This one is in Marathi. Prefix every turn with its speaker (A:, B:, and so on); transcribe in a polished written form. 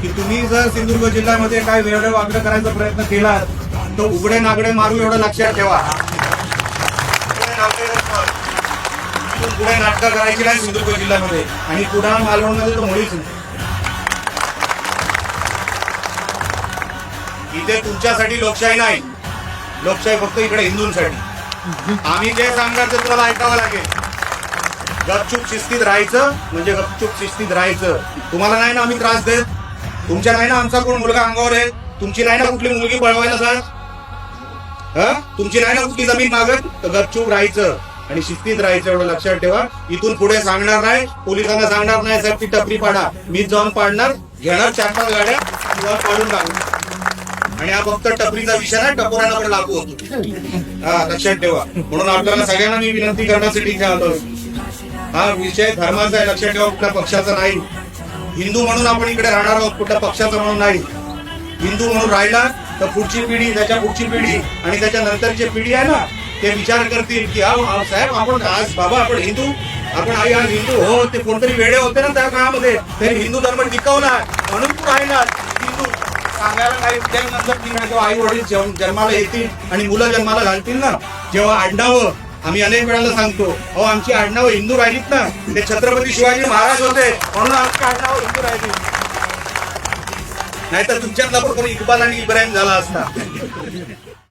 A: की तुम्ही जर सिंधुदुर्ग जिल्ह्यामध्ये काय वेगळं वागणं करायचा प्रयत्न केला तर उघडे नागडे मारू, एवढं लक्षात ठेवा. पुढे नाटकं करायची नाही सिंधुदुर्ग जिल्ह्यामध्ये, आणि पुन्हा मालवणमध्ये तर मुळीच नाही. इथे तुमच्यासाठी लोकशाही नाही, लोकशाही फक्त इकडे हिंदूंसाठी. आम्ही जे सांगणार ते तुम्हाला ऐकावं लागेल. गपचूप शिस्तीत राहायचं, म्हणजे गपचूप शिस्तीत राहायचं. तुम्हाला नाही ना आम्ही त्रास देत, तुमच्या नाही ना आमचा कोण मुलगा अंगावर आहे, तुमची नाही ना कुठली मुलगी पळवायला जात, तुमची नाही ना कुठली जमीन मागत, तर गपचूप राहायचं आणि शिस्तीत राहायचं, एवढं लक्षात ठेवा. इथून पुढे सांगणार नाही, पोलिसांना सांगणार नाही साहेब ती टपरी पाडा, मीच जाऊन पाडणार, घेणार 4-5 गाड्या किंवा पाडून टाकणार. आणि हा फक्त टपरीचा विषय नाही, टपोरांना पण लागू होतो. लक्षात ठेवा. म्हणून आपल्याला सगळ्यांना मी विनंती करण्यासाठी इथे आलो. हा विषय धर्माचा आहे, लक्षात ठेवा, कुठल्या पक्षाचा नाही. हिंदू म्हणून आपण इकडे राहणार आहोत, कुठल्या पक्षाचा म्हणून नाही. हिंदू म्हणून राहिला तर पुढची पिढी, त्याच्या पुढची पिढी आणि त्याच्या नंतरची पिढी आहे ना, ते विचार करतील की साहेब आपण आज बाबा आपण हिंदू, आपण आई आज हिंदू हो. ते कोणतरी वेडे होते ना त्या काळामध्ये, त्यांनी हिंदू धर्म टिकवला म्हणून तू राहिला हिंदू. सांगायला काही नंतर जेव्हा आई वडील जन्माला येतील आणि मुलं जन्माला घालतील ना, जेव्हा आडनावं आम्ही अनेक वेळाला सांगतो, अहो आमची आडनावं हिंदू राहिलीत ना, ते छत्रपती शिवाजी महाराज होते म्हणून आमची आडनावं हिंदू राहिली, नाहीतर तुमच्यातला पण कोणी इक्बाल आणि इब्राहिम झाला असता.